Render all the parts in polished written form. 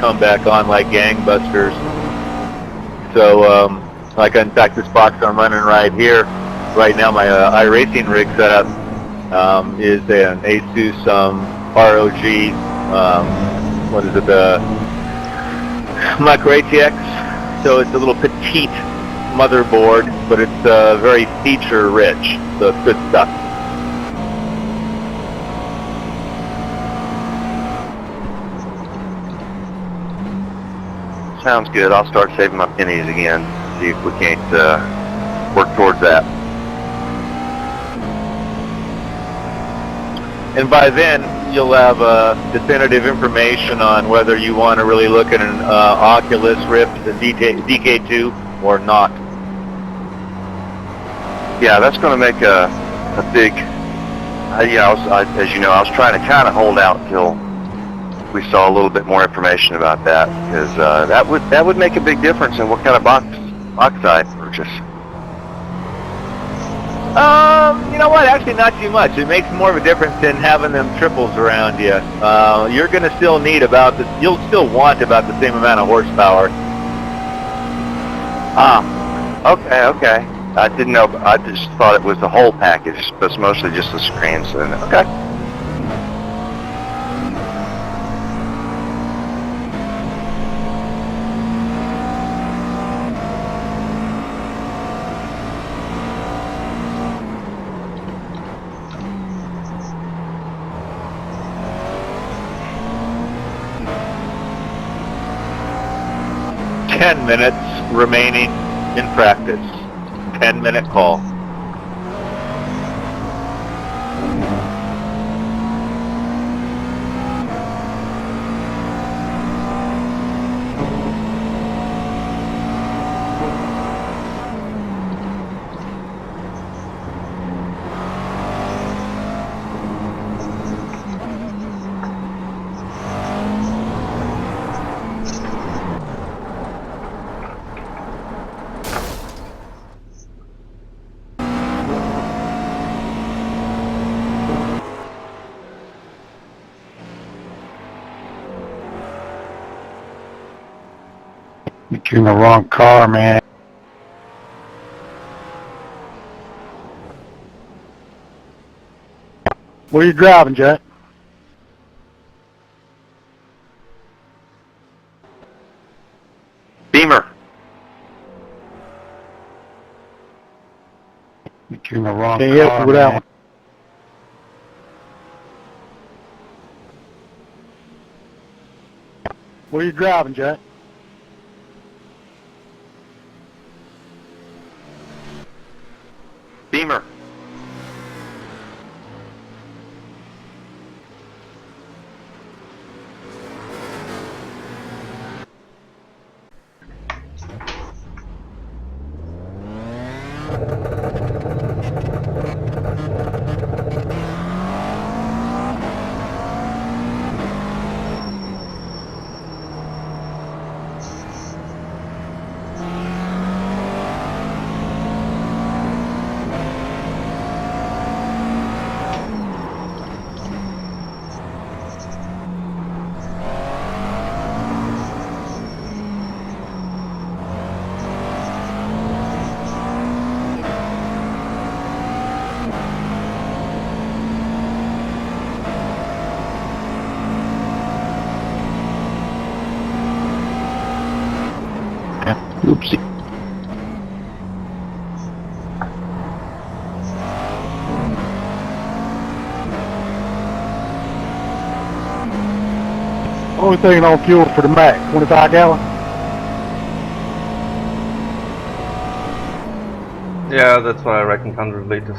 come back on like gangbusters. So, like in fact, this box I'm running right here, right now, my iRacing rig setup is an Asus ROG. What is it? The Micro ATX. So it's a little petite motherboard, but it's very feature rich. So it's good stuff. Sounds good. I'll start saving my pennies again. See if we can't work towards that. And by then, you'll have definitive information on whether you want to really look at an Oculus Rift and DK2 or not. Yeah, that's going to make a big. As you know, I was trying to kind of hold out till we saw a little bit more information about that, because that would make a big difference in what kind of box I purchase. You know what? Actually, not too much. It makes more of a difference than having them triples around you. You're going to still need you'll still want about the same amount of horsepower. Okay. I didn't know. I just thought it was the whole package, but it's mostly just the screens. Okay. Ten minutes remaining in practice. 10-minute call. You're in the wrong car, man. What are you driving, Jack? Beamer. You're in the wrong Can't help car, you with that man. one. What are you driving, Jack? Beamer. Oopsie. Only thing on fuel for the Mac, 25 gallon. Yeah, that's what I reckon, 100 liters.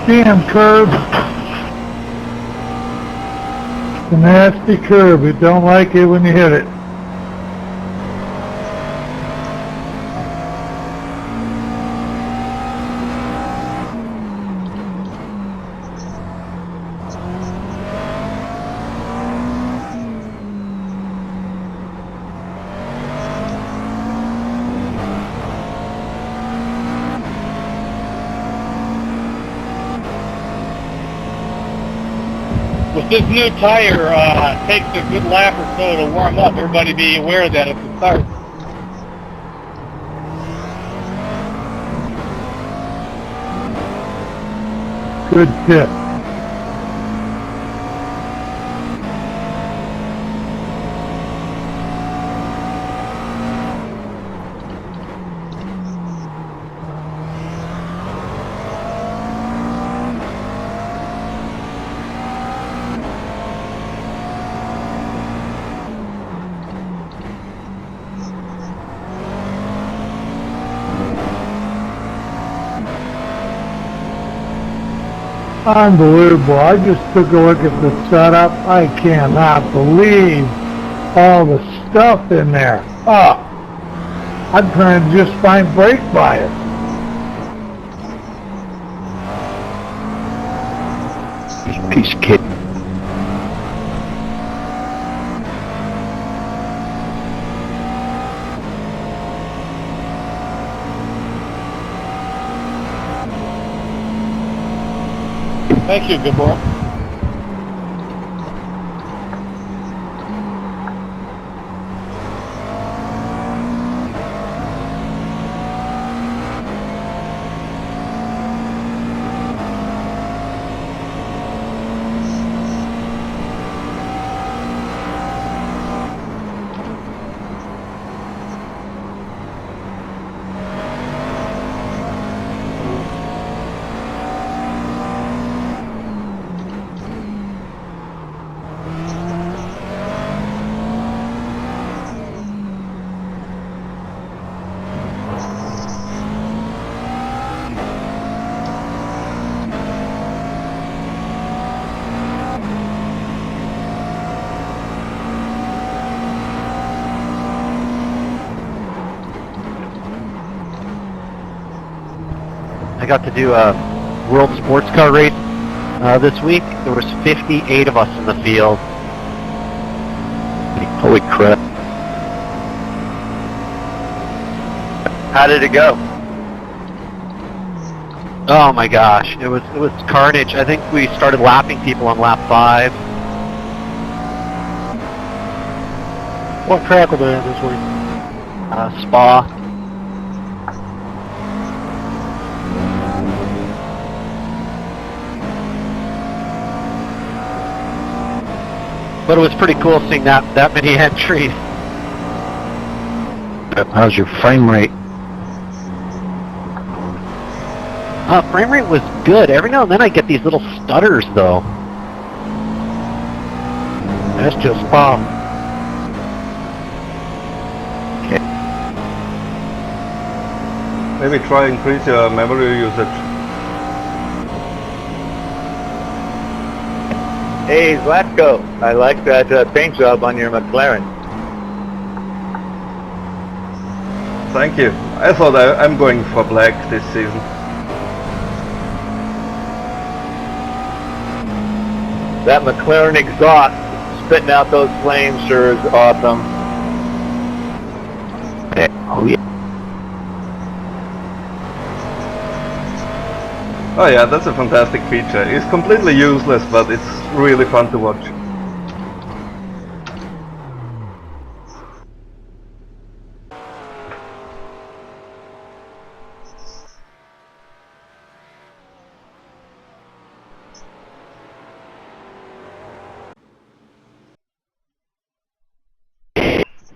damn curb. It's a nasty curb. You don't like it when you hit it. With this new tire, it takes a good lap or so to warm up. Everybody be aware of that at the start. Good tip. Unbelievable. I just took a look at the setup. I cannot believe all the stuff in there. Oh, I'm trying to just find brake bias. Piece of cake. Thank you, good boy. I got to do a World Sports Car race this week. There was 58 of us in the field. Holy crap. How did it go? Oh my gosh, it was carnage. I think we started lapping people on lap 5. What track are they at this week? Spa. But it was pretty cool seeing that many entries. How's your frame rate? Frame rate was good. Every now and then I get these little stutters though. That's just Spa. Maybe try increase your memory usage. Hey, Zlatko, I like that paint job on your McLaren. Thank you. I thought I'm going for black this season. That McLaren exhaust spitting out those flames sure is awesome. Oh yeah. Oh yeah, that's a fantastic feature. It's completely useless, but it's really fun to watch.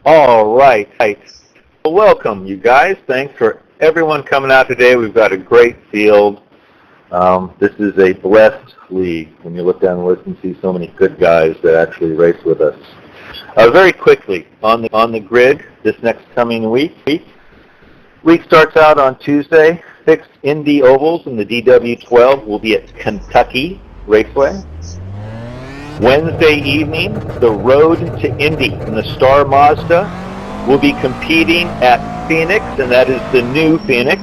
All right. Well, welcome, you guys. Thanks for everyone coming out today. We've got a great field. This is a blessed league when you look down the list and see so many good guys that actually race with us. Very quickly, on the grid this next coming week starts out on Tuesday. 6 Indy ovals in the DW12 will be at Kentucky Raceway. Wednesday evening, the Road to Indy in the Star Mazda will be competing at Phoenix, and that is the new Phoenix,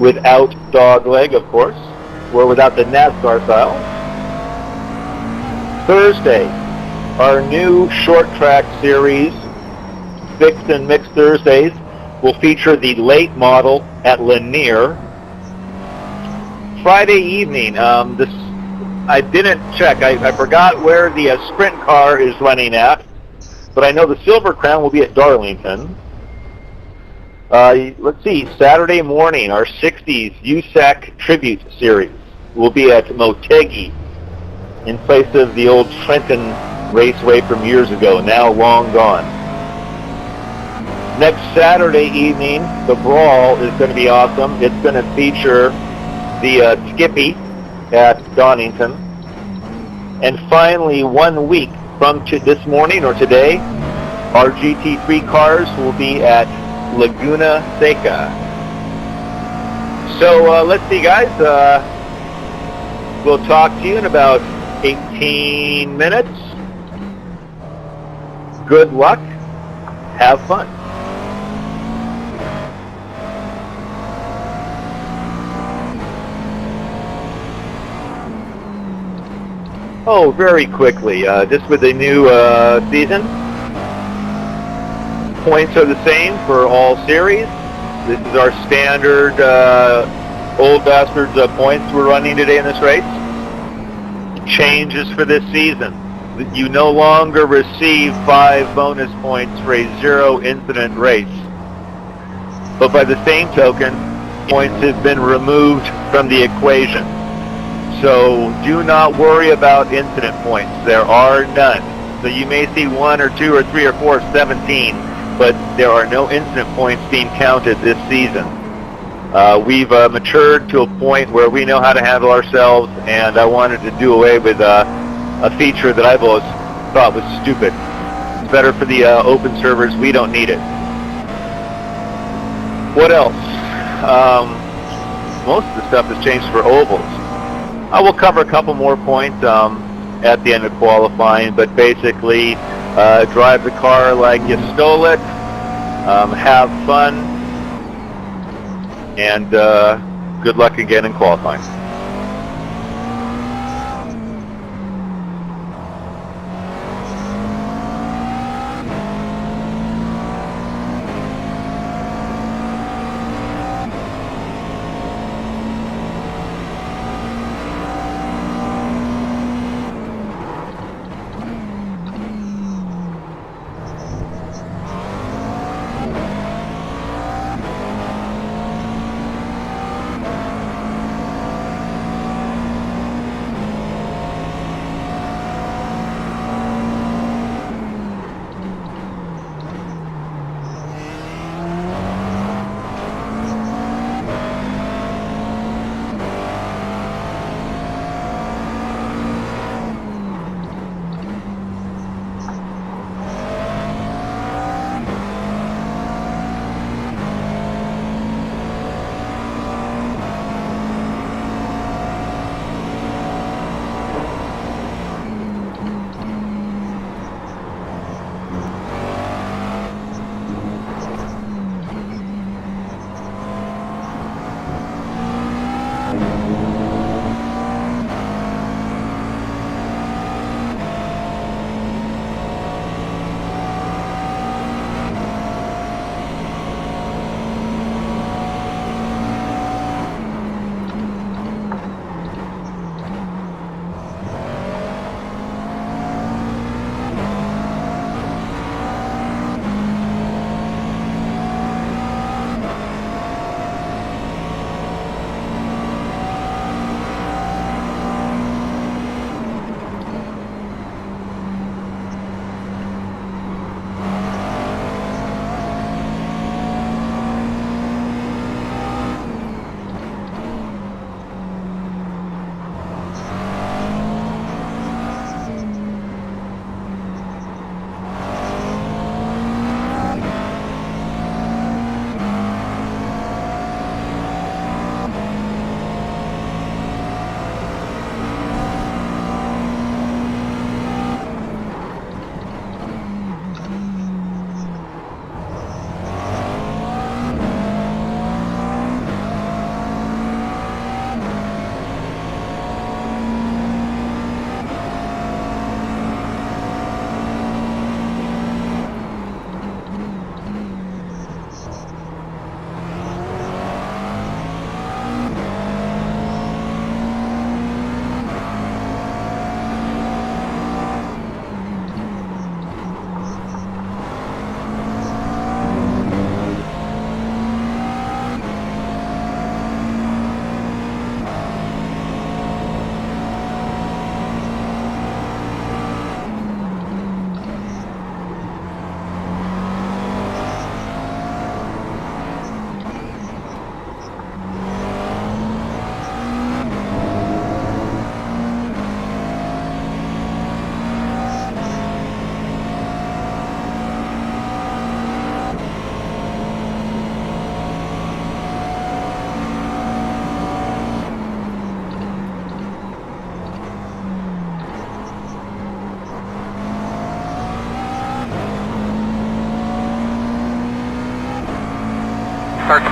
without dogleg, of course, or without the NASCAR style. Thursday, our new short track series, Fixed and Mixed Thursdays, will feature the late model at Lanier. Friday evening, I didn't check. I forgot where the sprint car is running at, but I know the Silver Crown will be at Darlington. Let's see, Saturday morning, our 60s USAC Tribute Series will be at Motegi in place of the old Trenton Raceway from years ago, now long gone. Next Saturday evening, the Brawl is going to be awesome. It's going to feature the Skippy at Donington. And finally, 1 week from this morning or today, our GT3 cars will be at Laguna Seca. So let's see, guys. We'll talk to you in about 18 minutes. Good luck. Have fun. Oh, very quickly, just with the new season, points are the same for all series. This is our standard Old Bastards points we're running today in this race. Changes for this season. You no longer receive 5 bonus points for a 0 incident race. But by the same token, points have been removed from the equation. So do not worry about incident points. There are none. So you may see 1 or 2 or 3 or 4 or 17, but there are no incident points being counted this season. We've matured to a point where we know how to handle ourselves, and I wanted to do away with a feature that I've always thought was stupid. It's better for the open servers. We don't need it. What else? Most of the stuff has changed for ovals. I will cover a couple more points at the end of qualifying, but basically drive the car like you stole it, have fun, and good luck again in qualifying.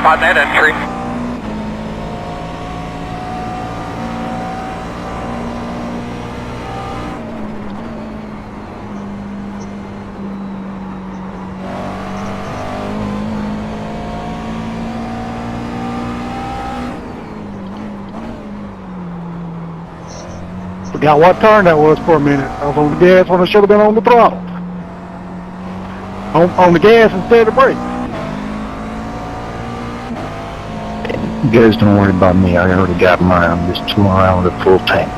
on that entry. Forgot what turn that was for a minute. I was on the gas when I should have been on the throttle. On the gas instead of brakes. You guys don't worry about me. I already got mine. I'm just tooling around with a full tank.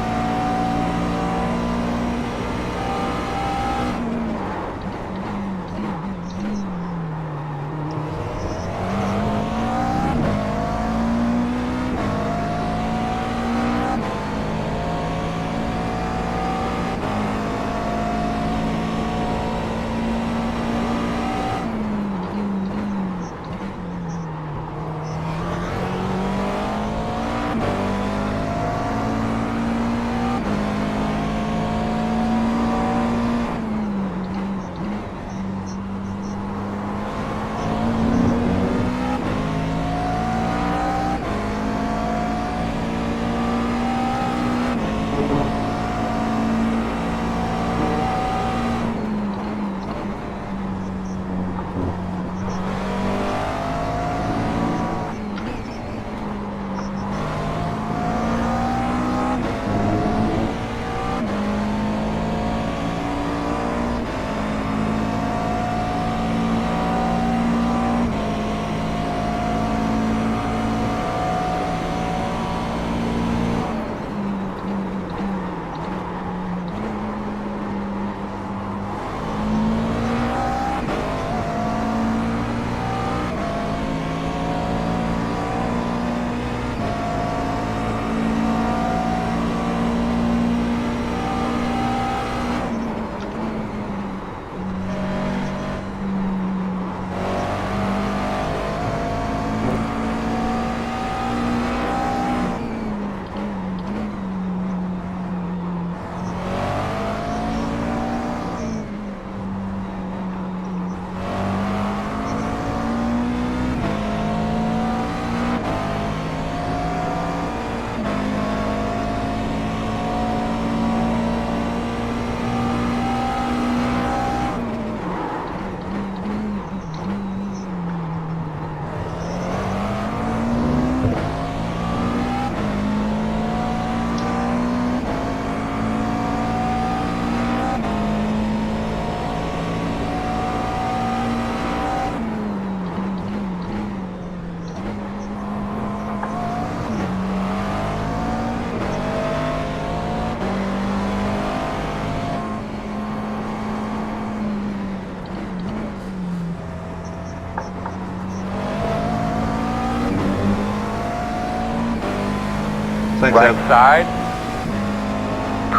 Thanks, Right Ed. side.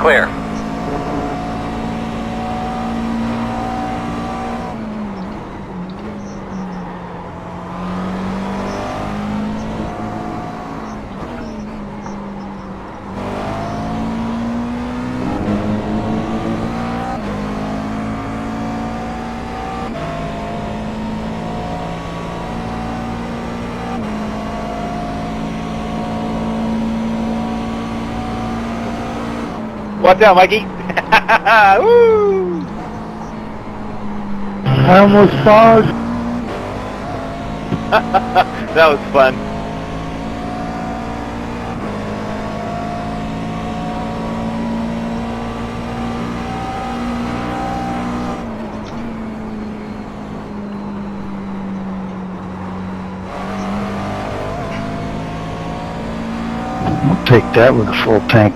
Clear. Watch out, Mikey. Woo! I almost followed. That was fun. I'll take that with a full tank.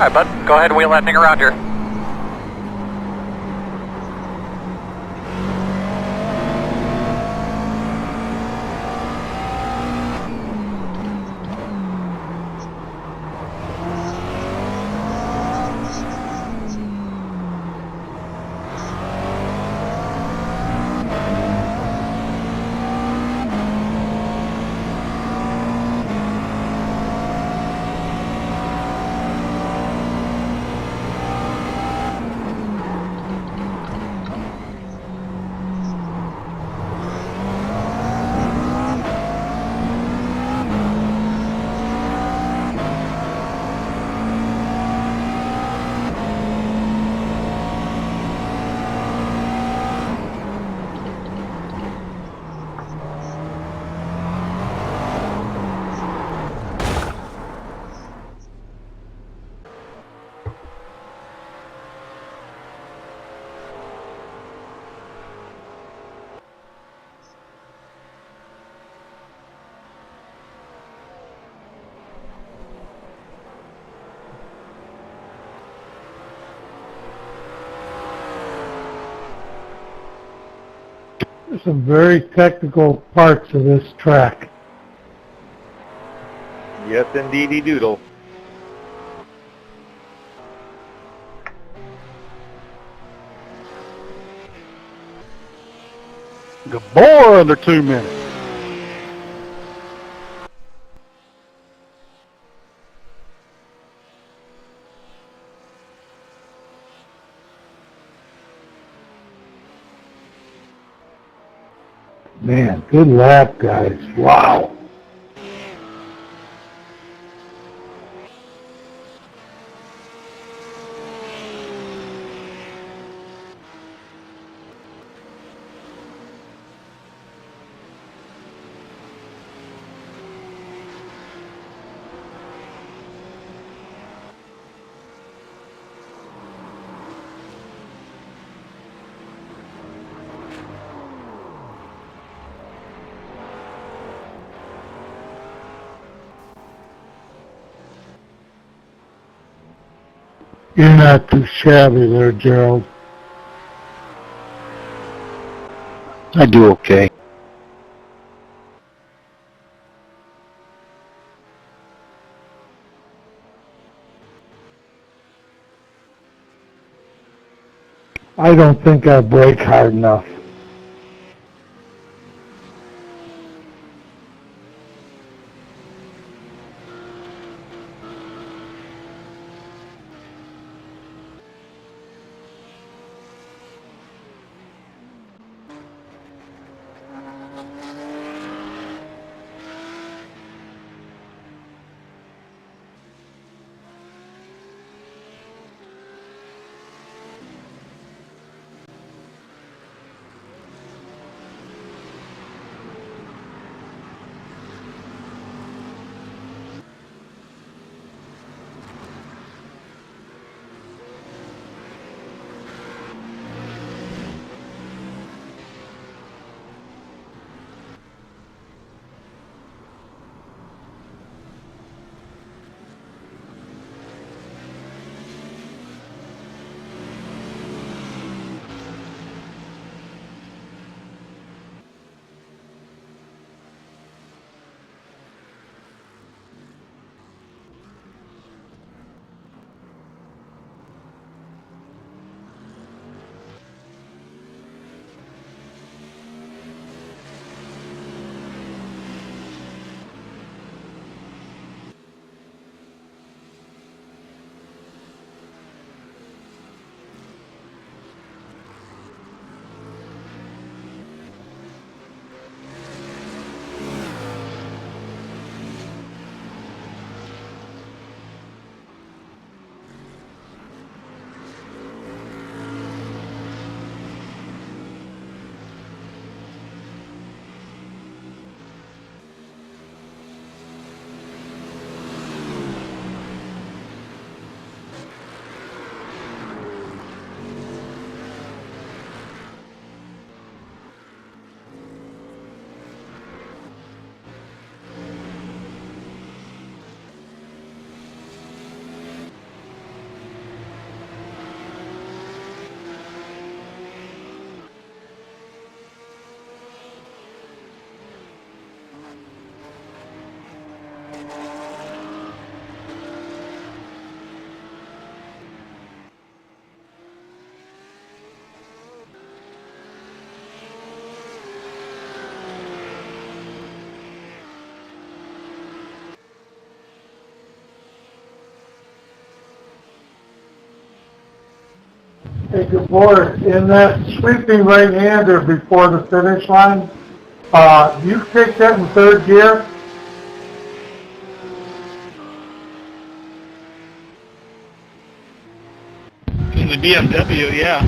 Alright, bud. Go ahead and wheel that thing around here. There's some very technical parts of this track. Yes, indeedy doodle. Gabor under 2 minutes. Man, good lap, guys. Wow. You're not too shabby there, Gerald. I do okay. I don't think I brake hard enough. Hey, Gabor, in that sweeping right-hander before the finish line, you kick that in third gear? In the BMW, yeah.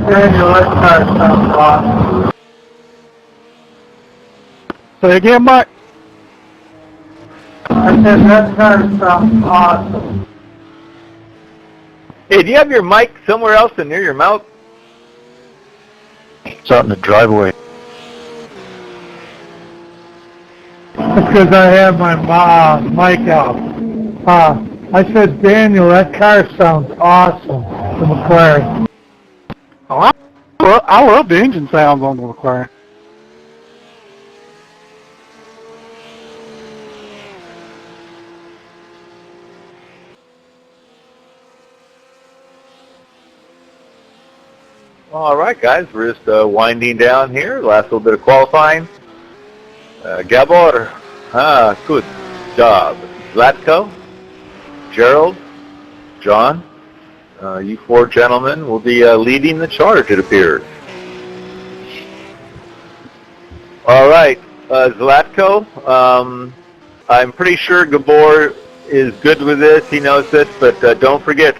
Daniel, that car sounds awesome. Say again, Mike? I said that car sounds awesome. Hey, do you have your mic somewhere else than near your mouth? It's out in the driveway. That's because I have my mic out. I said, Daniel, that car sounds awesome, the McLaren. Oh, I love the engine sounds on the McLaren. All right, guys, we're just winding down here. Last little bit of qualifying. Gabor, good job. Zlatko, Gerald, John, you four gentlemen will be leading the charge, it appears. All right, Zlatko, I'm pretty sure Gabor is good with this. He knows this, but don't forget,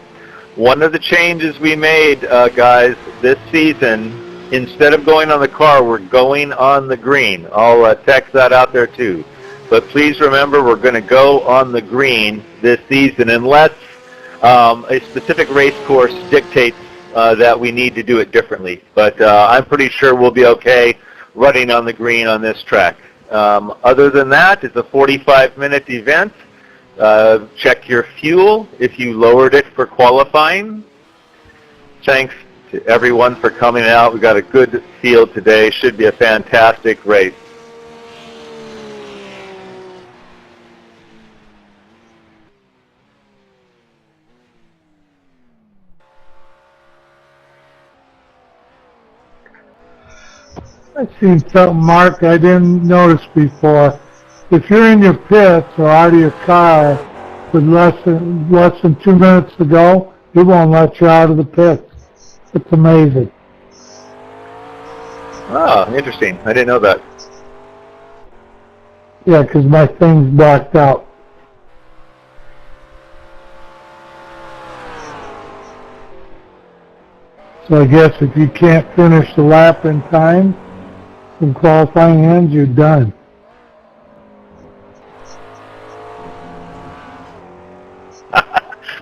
one of the changes we made, guys, this season, instead of going on the car, we're going on the green. I'll text that out there too. But please remember, we're going to go on the green this season unless a specific race course dictates that we need to do it differently. But I'm pretty sure we'll be okay running on the green on this track. Other than that, it's a 45-minute event. Check your fuel if you lowered it for qualifying. Thanks to everyone for coming out. We've got a good field today. Should be a fantastic race. I've seen something, Mark, I didn't notice before. If you're in your pits or out of your car with less than 2 minutes to go, it won't let you out of the pits. It's amazing. Oh, interesting. I didn't know that. Yeah, 'cause my thing's blacked out. So I guess if you can't finish the lap in time from qualifying ends, you're done.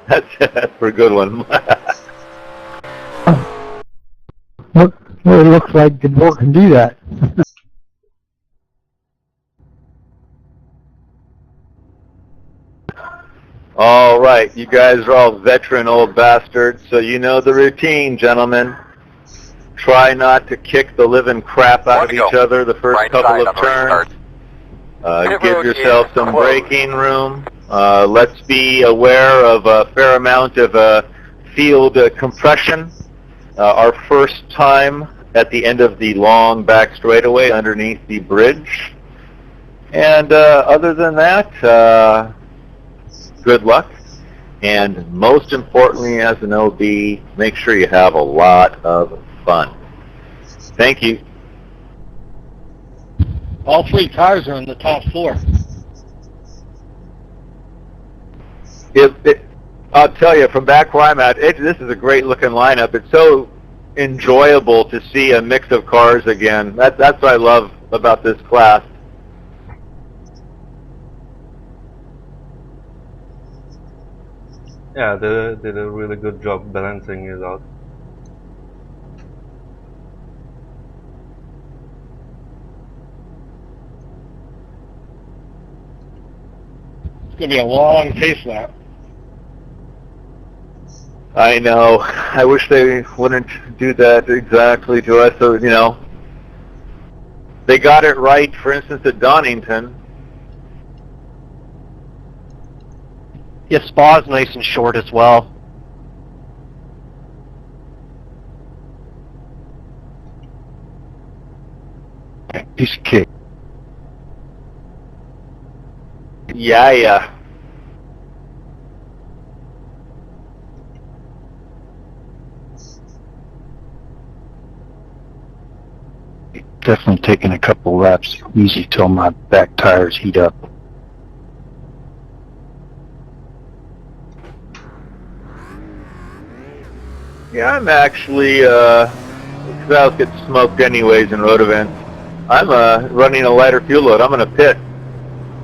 That's a good one. Well, it looks like Gabor can do that. All right, you guys are all veteran old bastards, so you know the routine, gentlemen. Try not to kick the living crap out of each other the first couple of turns. Give yourself some braking room. Let's be aware of a fair amount of field compression. Our first time at the end of the long back straightaway underneath the bridge. And other than that, good luck. And most importantly, as an OB, make sure you have a lot of fun. Thank you. All three cars are on the top floor. I'll tell you, from back where I'm at, this is a great looking lineup. It's so enjoyable to see a mix of cars again. That's what I love about this class. Yeah, they did a really good job balancing it out. It's going to be a long pace lap. I know. I wish they wouldn't do that exactly to us. So, you know, they got it right, for instance, at Donington. Yeah, Spa's nice and short as well. Piece of cake. Yeah. Definitely taking a couple laps easy till my back tires heat up. Yeah, I'm actually, because I was getting smoked anyways in road events, I'm running a lighter fuel load. I'm going to pit,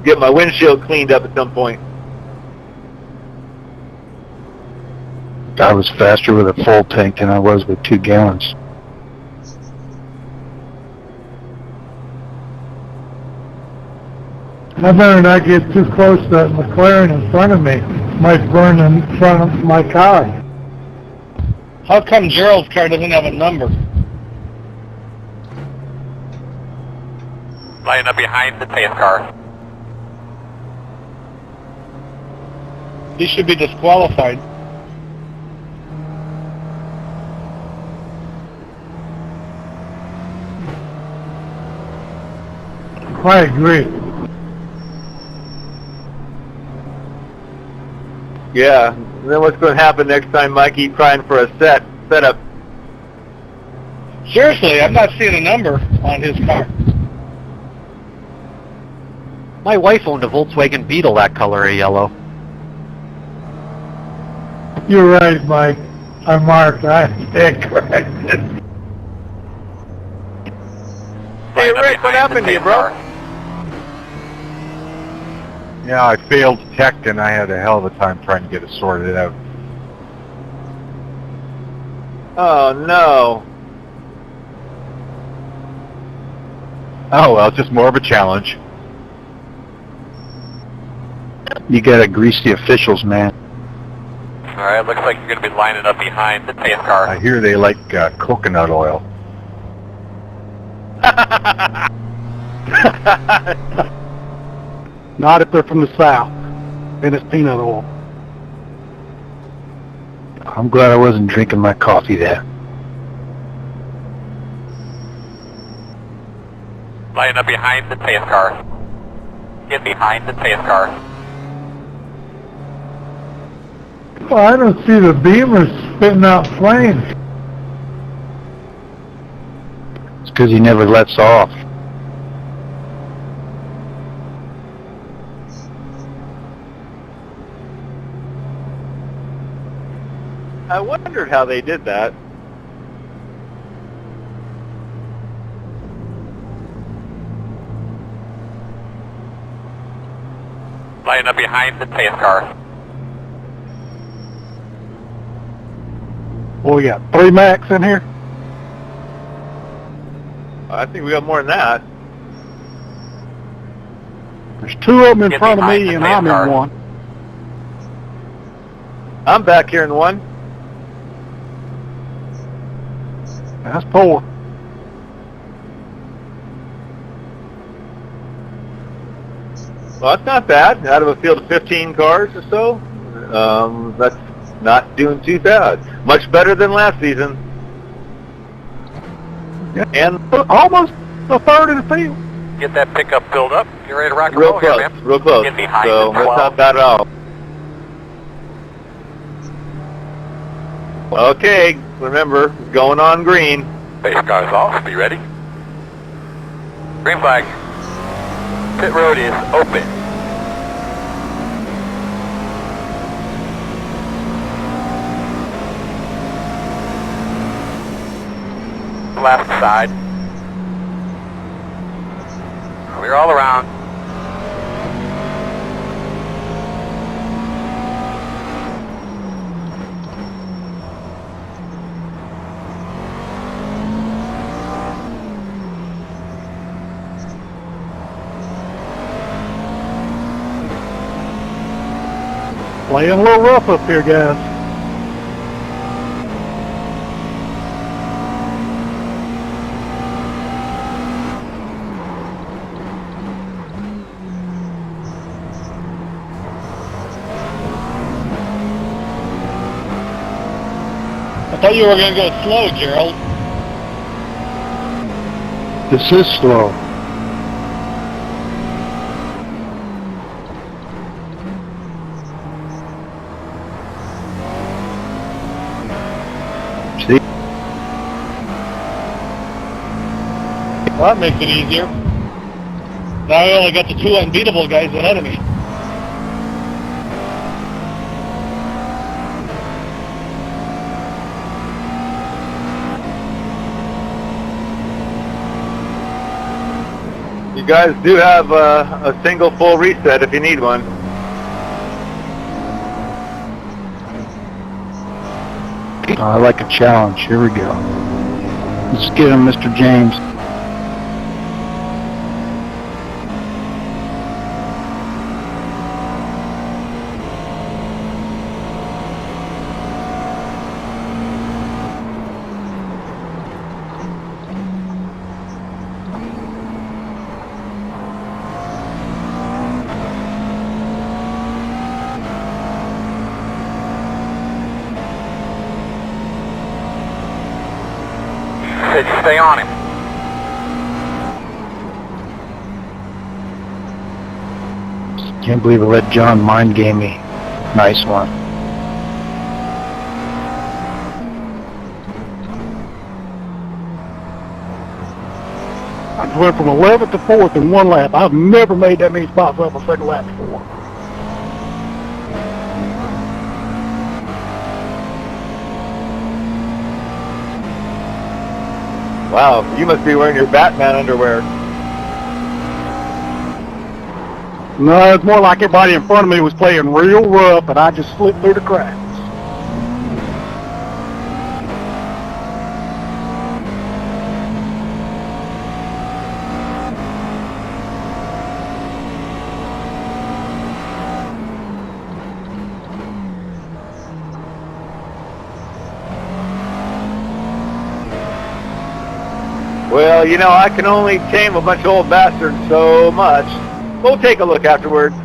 get my windshield cleaned up at some point. I was faster with a full tank than I was with 2 gallons. I better not get too close to that McLaren in front of me. Might burn in front of my car. How come Gerald's car doesn't have a number? Line up behind the pace car. He should be disqualified. I agree. Yeah, then what's going to happen next time Mikey trying for a setup? Seriously, I'm not seeing a number on his car. My wife owned a Volkswagen Beetle that color of yellow. You're right, Mike. I'm Mark. I stand corrected. Hey Rick, what happened to you, bro? Yeah, I failed tech and I had a hell of a time trying to get it sorted out. Oh no. Oh well, it's just more of a challenge. You gotta grease the officials, man. Alright, looks like you're going to be lining up behind the pace car. I hear they like coconut oil. Not if they're from the south, and it's peanut oil. I'm glad I wasn't drinking my coffee there. Line up behind the pace car. Get behind the pace car. Well, I don't see the Beamer spitting out flames. It's because he never lets off. I wondered how they did that. Line up behind the pace car. Boy, we got 3 Macs in here. I think we got more than that. There's 2 of them in Get front of behind me, the and pace I'm car. in one. I'm back here in one. That's 4. Well, that's not bad. Out of a field of 15 cars or so, that's not doing too bad. Much better than last season. Yeah. And Almost a third of the field. Get that pickup filled up. You're ready to rock and real roll here, close, man. real close. Get behind So the that's 12. not bad at all. Okay, remember, going on green. Pace car's off. Be ready. Green flag. Pit road is open. left side. Clear all around. Playing a little rough up here, guys. I thought you were going to go slow, Gerald. This is slow. See? Well, that makes it easier. Now I only got the two unbeatable guys ahead of me. You guys do have a single full reset if you need one. I like a challenge. Here we go. Let's get him, Mr. James. Said you stay on him. Can't believe I let John mind game me. Nice one. I went from 11th to 4th in one lap. I've never made that many spots up a second lap before. Wow, you must be wearing your Batman underwear. No, it's more like everybody in front of me was playing real rough, and I just slipped through the cracks. Well, you know, I can only tame a bunch of old bastards so much. We'll take a look afterwards.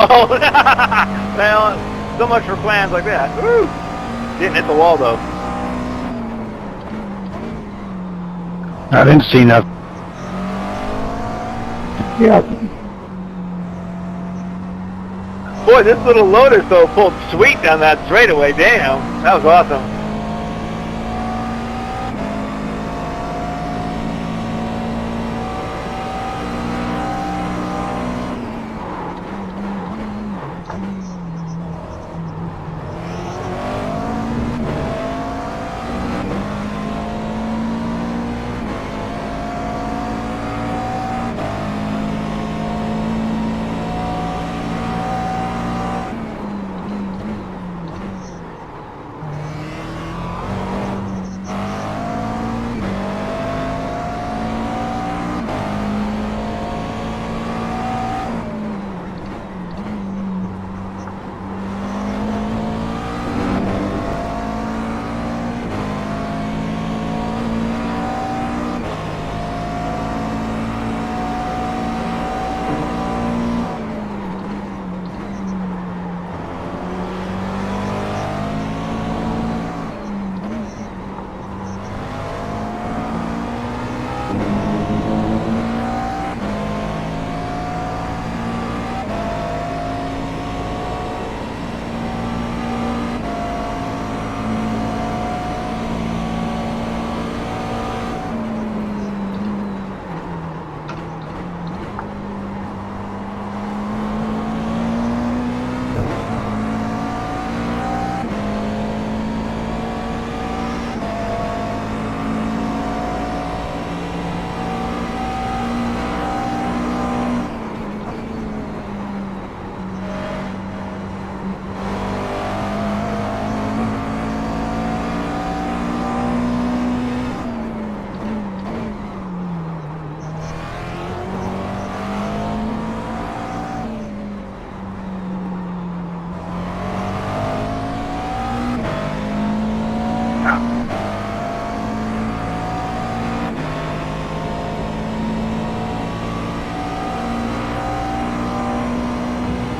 Oh, well, so much for plans like that. Woo! Didn't hit the wall though. I didn't see nothing. Yeah. Boy, this little Lotus though pulled sweet down that straightaway. Damn, that was awesome.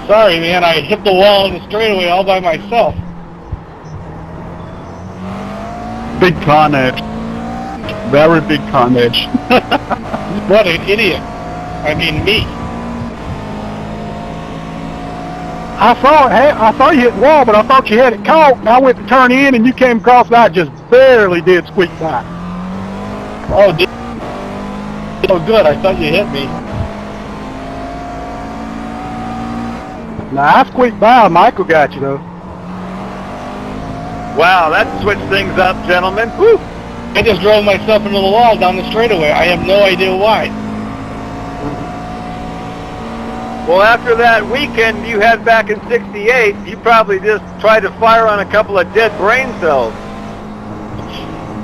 Sorry, man, I hit the wall in the straightaway all by myself. Big carnage. Very big carnage. What an idiot. I mean, me. I saw you hit the wall, but I thought you had it caught, and I went to turn in, and you came across, and I just barely did squeak by. Oh, oh, good. I thought you hit me. Now, I squeaked by. Michael got you, though. Wow, that switched things up, gentlemen. Woo! I just drove myself into the wall down the straightaway. I have no idea why. Well, after that weekend you had back in '68, you probably just tried to fire on a couple of dead brain cells.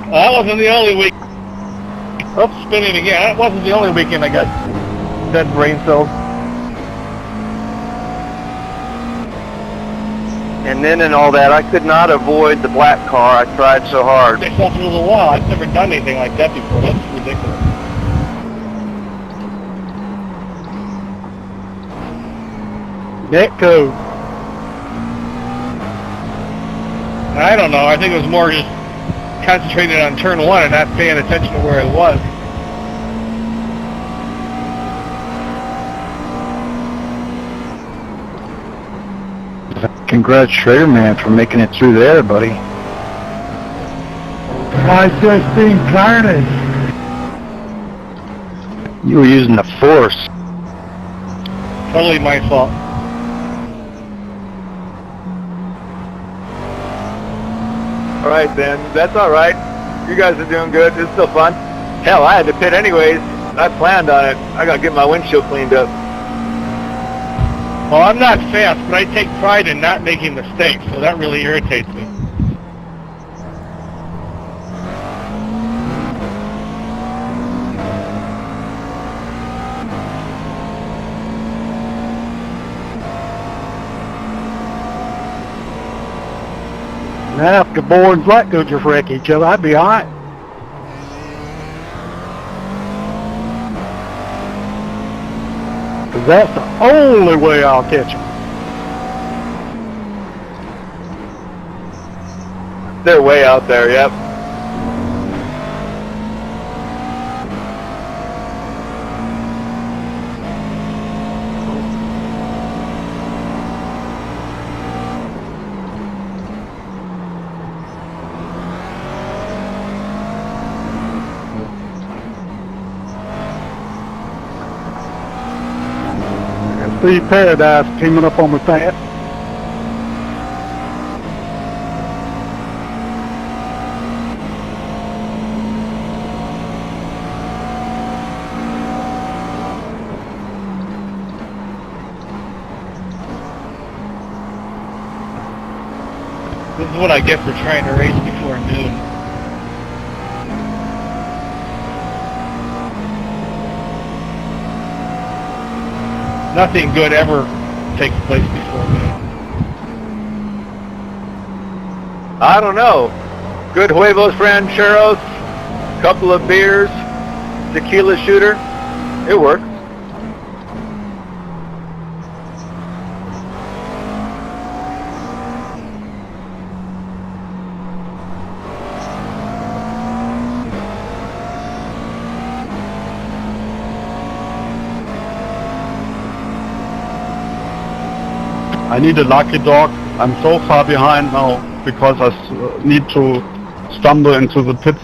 That wasn't the only week. Oops, spinning again. That wasn't the only weekend I got dead brain cells. And then in all that, I could not avoid the black car. I tried so hard. Myself into the wall. I've never done anything like that before. That's ridiculous. Net code. I don't know. I think it was more just concentrated on turn one and not paying attention to where it was. Congrats, Schrader Man, for making it through there, buddy. I just seen carnage. You were using the force. Totally my fault. All right, then. That's all right. You guys are doing good. It's still fun. Hell, I had to pit anyways. I planned on it. I got to get my windshield cleaned up. Well, I'm not fast, but I take pride in not making mistakes, so that really irritates me. Now, if the boards like go just wreck each other, I'd be alright. Because that's the only way I'll catch them. They're way out there, yep. See Paradise teaming up on the fat. This is what I get for trying to race before noon. Nothing good ever takes place before noon. I don't know. Good huevos rancheros, couple of beers, tequila shooter. It works. I need a lucky dog. I'm so far behind now because I need to stumble into the pits.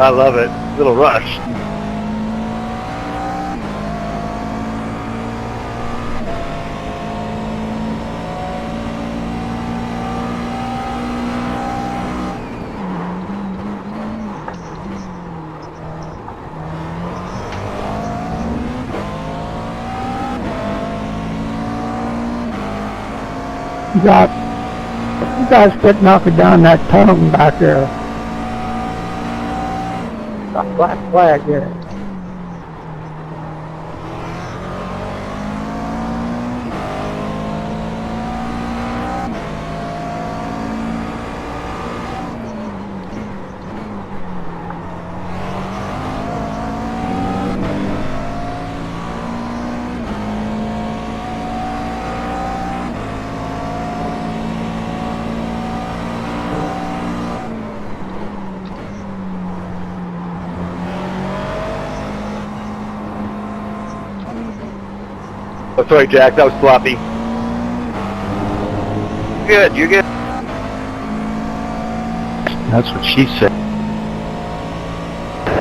I love it. Little rush. You guys quit knocking down that tongue back there. That black flag there. Oh, sorry, Jack. That was sloppy. Good, you're good. That's what she said.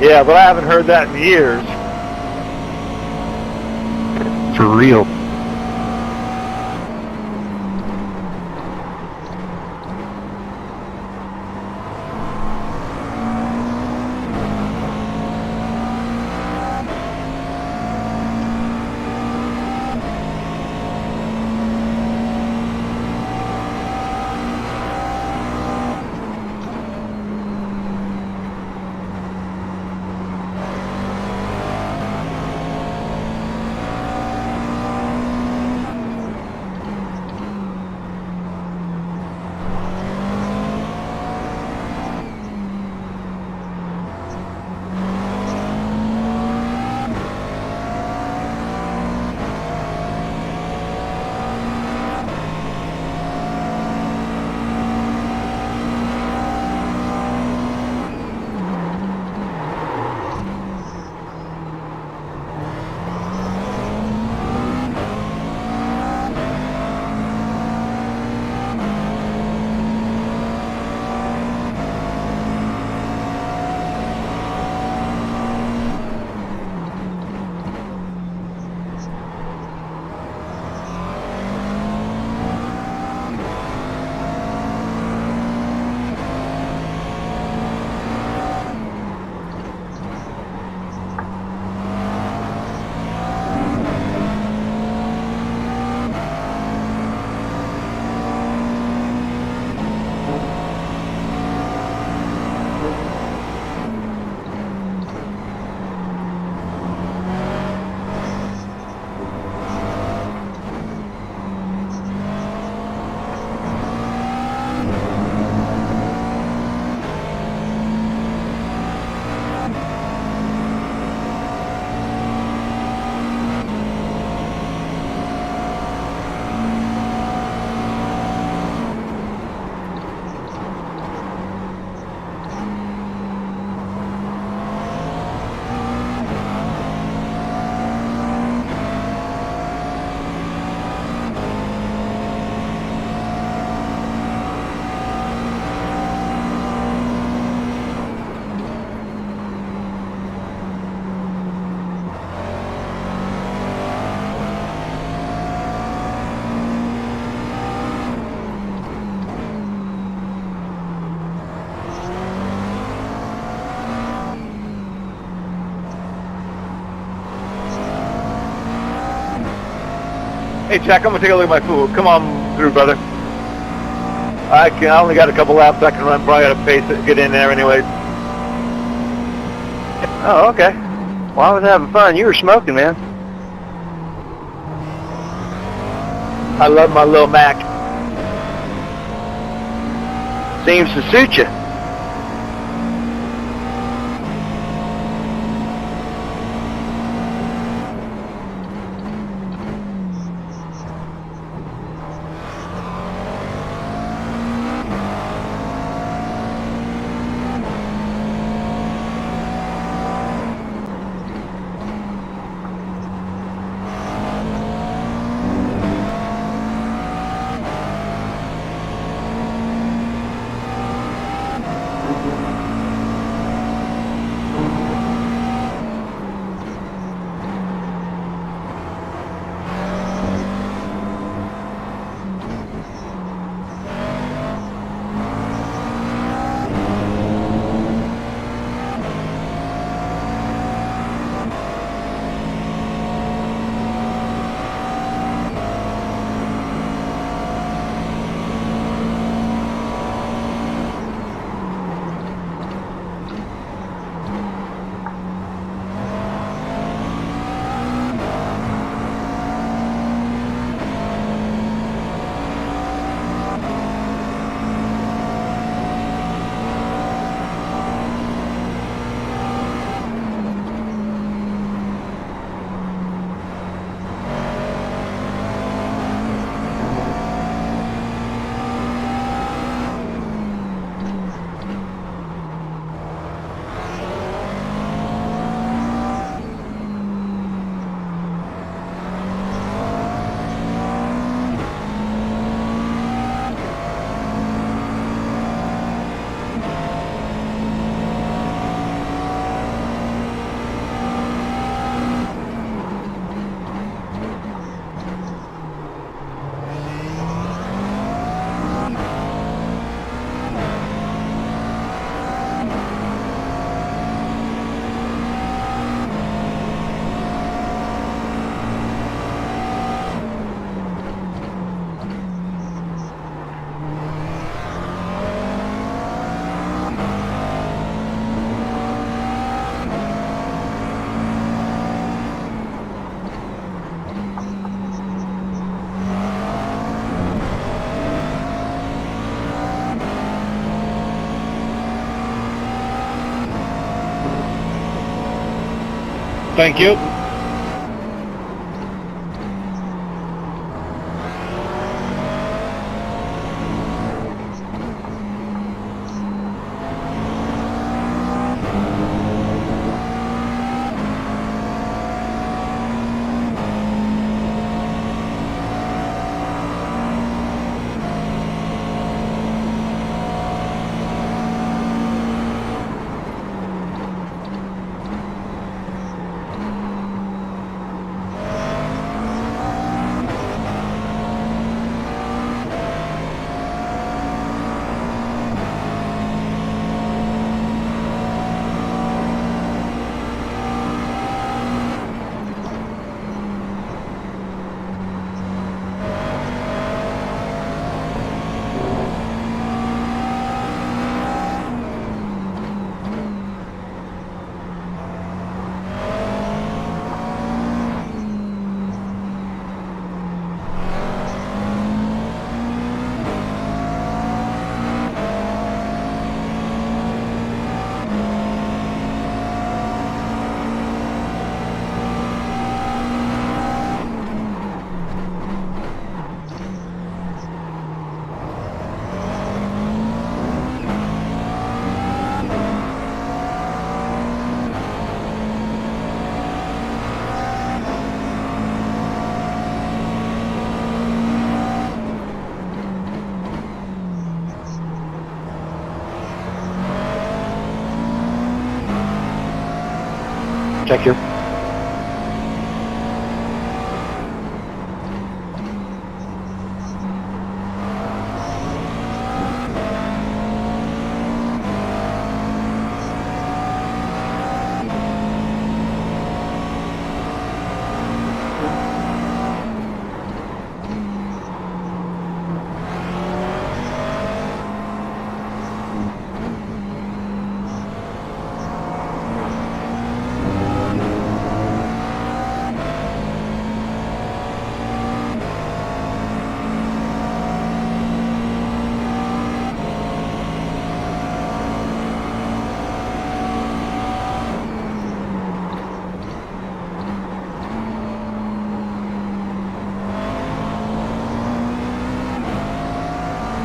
Yeah, but I haven't heard that in years. For real. Hey, Jack, I'm gonna take a look at my food. Come on through, brother. I only got a couple laps I can run. Probably got to pace it, get in there anyways. Oh, okay. Well, I was having fun. You were smoking, man. I love my little Mac. Seems to suit you. Thank you. Check your...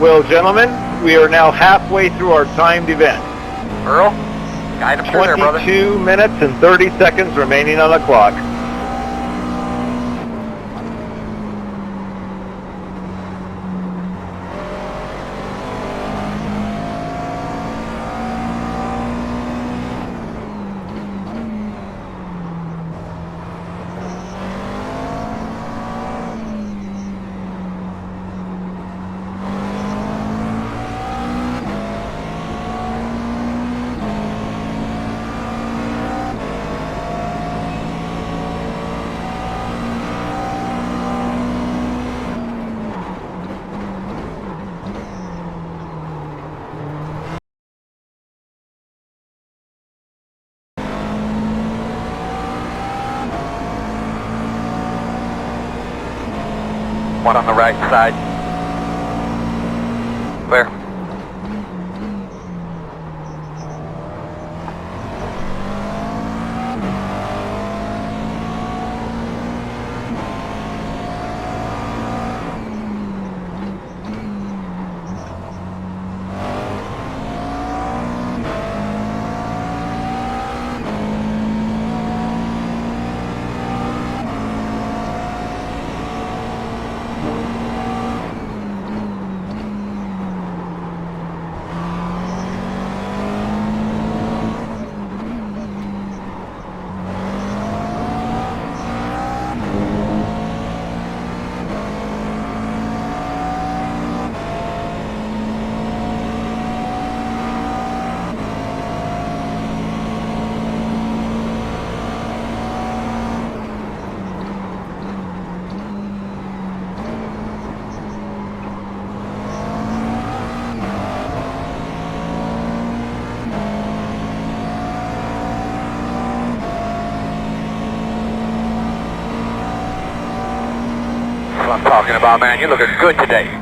Well, gentlemen, we are now halfway through our timed event. Earl, guide him through there, brother. 22 minutes and 30 seconds remaining on the clock. One on the right side. Clear. That's what I'm talking about, man. You're looking good today.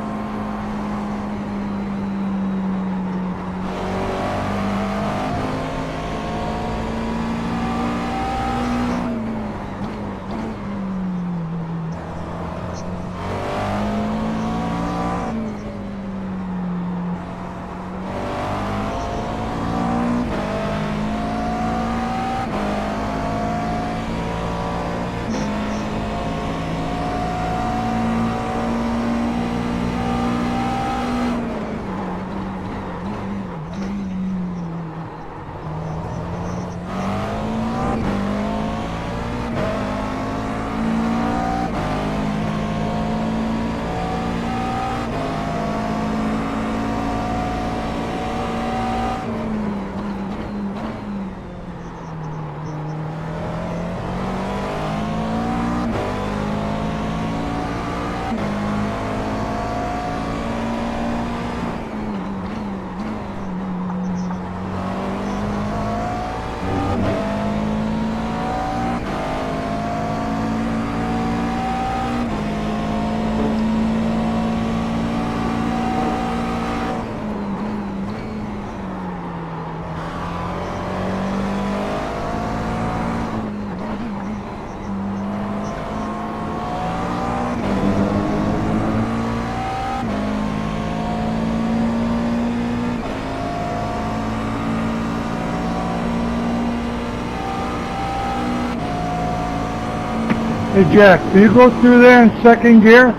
Hey Jack, do you go through there in second gear?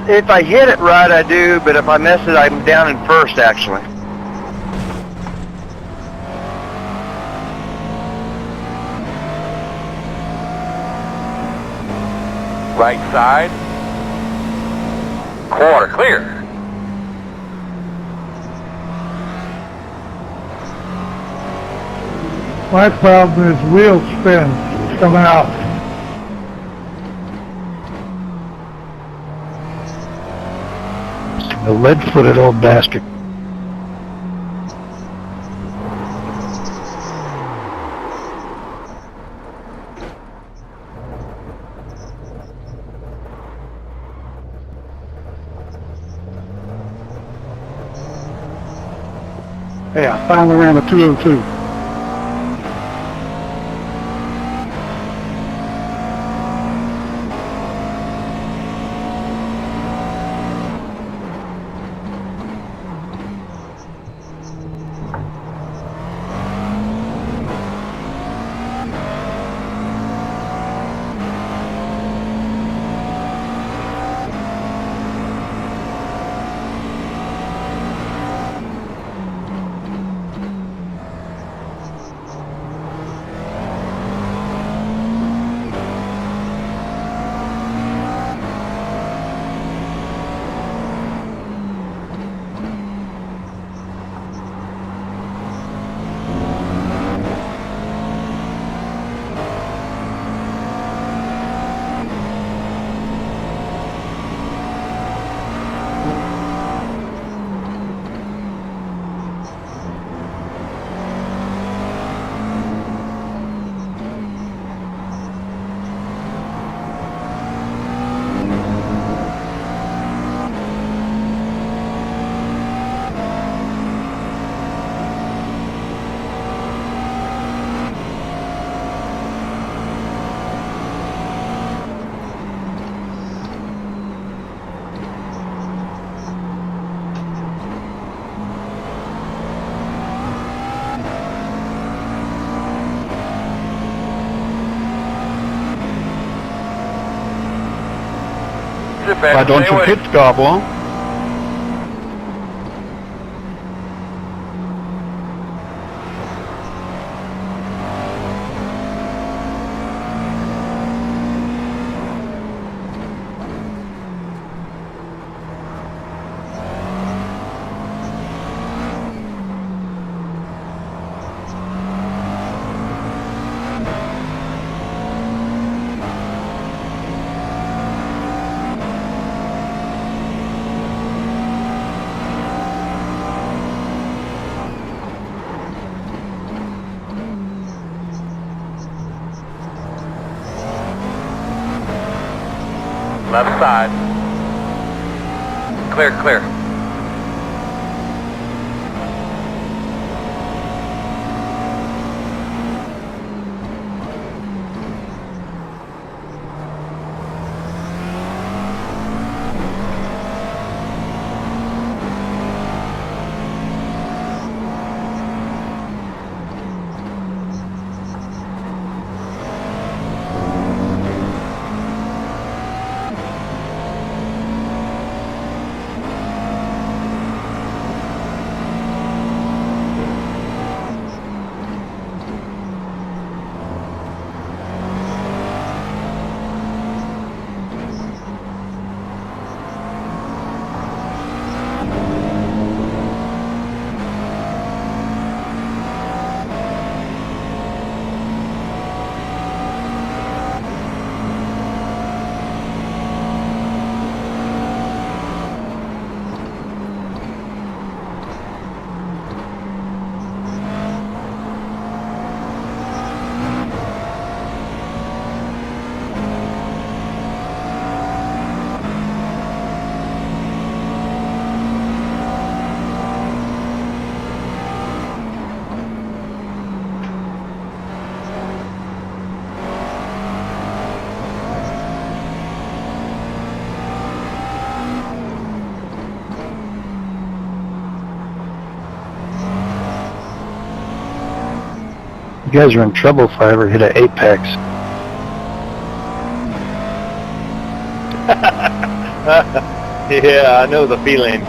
If I hit it right, I do, but if I miss it, I'm down in first, actually. Right side. Corner clear. My problem is wheel spin coming out. The lead-footed old bastard. Hey, I finally ran a 202. Why don't you pit stop, huh? Left side. Clear, clear. guys are in trouble if I ever hit an apex. Yeah, I know the feeling.